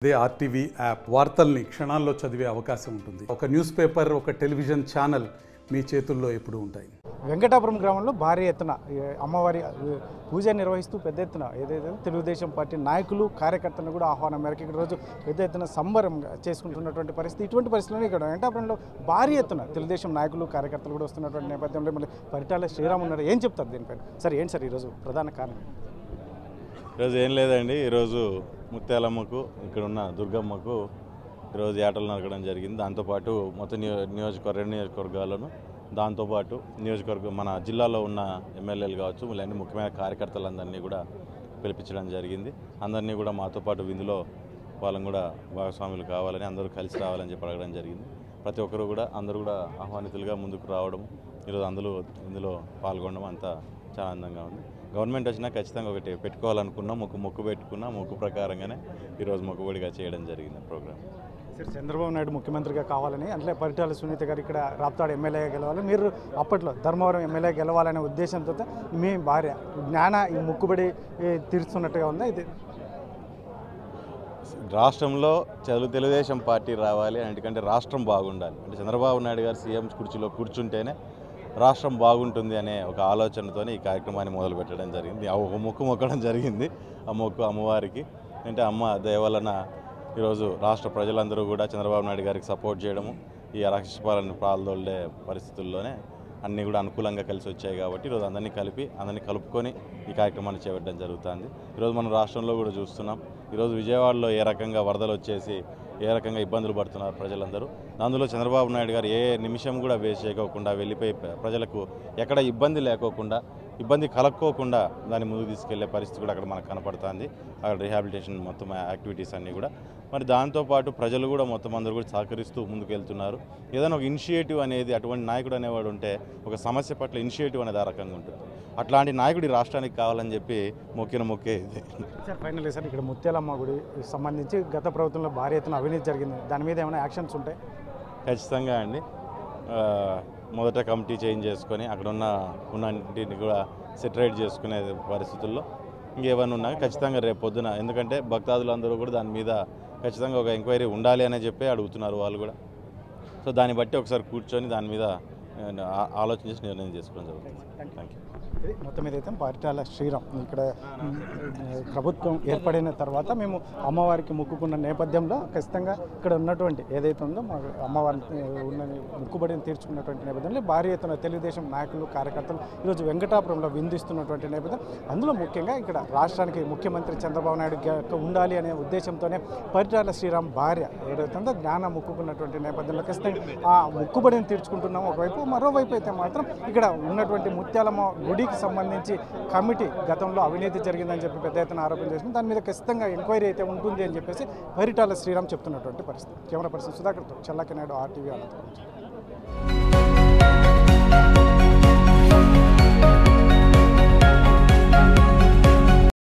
అదే RTV app వార్తల్ని క్షణాల్లో చదివే అవకాశం ఉంటుంది. ఒక న్యూస్ పేపర్, ఒక టెలివిజన్ ఛానల్ మీ చేతుల్లో ఎప్పుడూ ఉంటాయి. వెంకటాపురం గ్రామంలో భారీ ఎత్తున అమ్మవారి పూజ నిర్వహిస్తూ పెద్ద ఎత్తున ఏదైతే తెలుగుదేశం పార్టీ నాయకులు కార్యకర్తలను కూడా ఆహ్వానం మేరకు ఇక్కడ రోజు పెద్ద ఎత్తున సంబరం చేసుకుంటున్నటువంటి పరిస్థితి. ఇటువంటి పరిస్థితుల్లో ఇక్కడ వెంకటాపురంలో భారీ ఎత్తున తెలుగుదేశం నాయకులు కార్యకర్తలు కూడా వస్తున్నటువంటి నేపథ్యంలో మళ్ళీ పరిటాల శ్రీరామ్ ఉన్నారు. ఏం చెప్తారు దీనిపైన? సార్ ఏంటి సార్ ఈరోజు ప్రధాన కారణం? ఈరోజు ఏం లేదండి, ఈరోజు ముత్యాలమ్మకు ఇక్కడ ఉన్న దుర్గమ్మకు ఈరోజు ఏటలు నరకడం జరిగింది. దాంతోపాటు మొత్తం నియోజకవర్గాలను దాంతోపాటు నియోజకవర్గం మన జిల్లాలో ఉన్న ఎమ్మెల్యేలు కావచ్చు, మళ్ళీ ముఖ్యమైన కార్యకర్తలందరినీ కూడా పిలిపించడం జరిగింది. అందరినీ కూడా మాతో పాటు విందులో వాళ్ళని కూడా భాగస్వాములు కావాలని, అందరూ కలిసి రావాలని చెప్పి అడగడం జరిగింది. ప్రతి ఒక్కరు కూడా అందరూ కూడా ఆహ్వానితులుగా ముందుకు రావడం, ఈరోజు ఇందులో పాల్గొనడం అంతా చాలా ఆనందంగా ఉంది. గవర్నమెంట్ వచ్చినా ఖచ్చితంగా ఒకటి పెట్టుకోవాలనుకున్నాం, మొక్కు పెట్టుకున్నాం. మొక్కు ప్రకారంగానే ఈరోజు మొక్కుబడిగా చేయడం జరిగింది ప్రోగ్రామ్. సార్ చంద్రబాబు నాయుడు ముఖ్యమంత్రిగా కావాలని, అంటే పరిటాల సునీత గారు ఇక్కడ రాప్తాడు ఎమ్మెల్యేగా గెలవాలి, మీరు అప్పట్లో ధర్మవరం ఎమ్మెల్యే గెలవాలనే ఉద్దేశంతో మీ భార్య జ్ఞాన ఈ మొక్కుబడి తీరుస్తున్నట్టుగా ఉందా? ఇది రాష్ట్రంలో తెలుగుదేశం పార్టీ రావాలి, ఎందుకంటే రాష్ట్రం బాగుండాలి. అంటే చంద్రబాబు నాయుడు గారు సీఎం కుర్చీలో కూర్చుంటేనే రాష్ట్రం బాగుంటుంది అనే ఒక ఆలోచనతోనే ఈ కార్యక్రమాన్ని మొదలుపెట్టడం జరిగింది. ఒక మొక్కడం జరిగింది. ఆ మొక్కు అమ్మవారికి, అంటే అమ్మ దయ వలన ఈరోజు రాష్ట్ర ప్రజలందరూ కూడా చంద్రబాబు నాయుడు గారికి సపోర్ట్ చేయడము, ఈ రాక్షస పాలన పాల్దొలే పరిస్థితుల్లోనే అన్నీ కూడా అనుకూలంగా కలిసి వచ్చాయి. కాబట్టి ఈరోజు అందరినీ కలుపుకొని ఈ కార్యక్రమాన్ని చేపట్టడం జరుగుతుంది. ఈరోజు మనం రాష్ట్రంలో కూడా చూస్తున్నాం. ఈరోజు విజయవాడలో ఏ రకంగా వరదలు వచ్చేసి ఏ రకంగా ఇబ్బందులు పడుతున్నారు ప్రజలందరూ. అందులో చంద్రబాబు నాయుడు గారు ఏ నిమిషం కూడా వేస్ట్ చేయకోకుండా వెళ్ళిపోయి ప్రజలకు ఎక్కడ ఇబ్బంది కలక్కోకుండా దాన్ని ముందుకు తీసుకెళ్లే పరిస్థితి కూడా అక్కడ మనకు కనపడుతుంది. అక్కడ రీహాబిలిటేషన్ మొత్తం యాక్టివిటీస్ అన్నీ కూడా మరి దాంతోపాటు ప్రజలు కూడా మొత్తం అందరూ కూడా సహకరిస్తూ ముందుకు వెళ్తున్నారు. ఏదైనా ఒక ఇనిషియేటివ్ అనేది, అటువంటి నాయకుడు అనేవాడు ఉంటే ఒక సమస్య పట్ల ఇనిషియేటివ్ అనేది ఆ రకంగా ఉంటుంది. అట్లాంటి నాయకుడు ఈ రాష్ట్రానికి కావాలని చెప్పి మొక్కే ఇది. సార్ ఫైనల్లీ సార్ ఇక్కడ ముత్యాలమ్మ గుడి సంబంధించి గత ప్రభుత్వంలో భారీ ఎత్తున అవినీతి జరిగింది, దాని మీద ఏమైనా యాక్షన్స్ ఉంటాయి? ఖచ్చితంగా అండి. మొదట కమిటీ చేంజ్ చేసుకొని అక్కడ ఉన్నటిని కూడా సెటరేట్ చేసుకునే పరిస్థితుల్లో ఇంకేమైనా ఉన్నా ఖచ్చితంగా రేపు పొద్దున, ఎందుకంటే భక్తాదులందరూ కూడా దాని మీద ఖచ్చితంగా ఒక ఎంక్వైరీ ఉండాలి అని చెప్పి అడుగుతున్నారు వాళ్ళు కూడా. సో దాన్ని బట్టి ఒకసారి కూర్చొని దాని మీద ఆలోచన చేసి నిర్ణయం చేసుకోవడం జరుగుతుంది. Thank you. మొత్తం మీద అయితే పరిటాల శ్రీరామ్ ఇక్కడ ప్రభుత్వం ఏర్పడిన తర్వాత మేము అమ్మవారికి మొక్కుకున్న నేపథ్యంలో ఖచ్చితంగా ఇక్కడ ఉన్నటువంటి ఏదైతే ఉందో మా అమ్మవారిని ఉన్న మొక్కుబడిని తీర్చుకున్నటువంటి నేపథ్యంలో భారీ ఎత్తున తెలుగుదేశం నాయకులు కార్యకర్తలు ఈరోజు వెంకటాపురంలో విందిస్తున్నటువంటి నేపథ్యం. అందులో ముఖ్యంగా ఇక్కడ రాష్ట్రానికి ముఖ్యమంత్రి చంద్రబాబు నాయుడు ఉండాలి అనే ఉద్దేశంతోనే పరిటాల శ్రీరామ్ భార్య ఏదైతే ఉందో జ్ఞాన మొక్కుకున్నటువంటి నేపథ్యంలో ఖచ్చితంగా ఆ మొక్కుబడిని తీర్చుకుంటున్నాం ఒకవైపు. మరోవైపు అయితే మాత్రం ఇక్కడ ఉన్నటువంటి ముత్యాలమ్మ గుడికి సంబంధించి కమిటీ గతంలో అవినీతి జరిగిందని చెప్పి పెద్ద ఎత్తున ఆరోపణ చేసింది. దాని మీద ఖచ్చితంగా ఎంక్వైరీ అయితే ఉంటుంది అని చెప్పేసి పరిటాల శ్రీరామ్ చెప్తున్నటువంటి పరిస్థితి. కెమెరా పర్సన్ సుధాకర్తో చల్లాకి నాయుడు, RTV.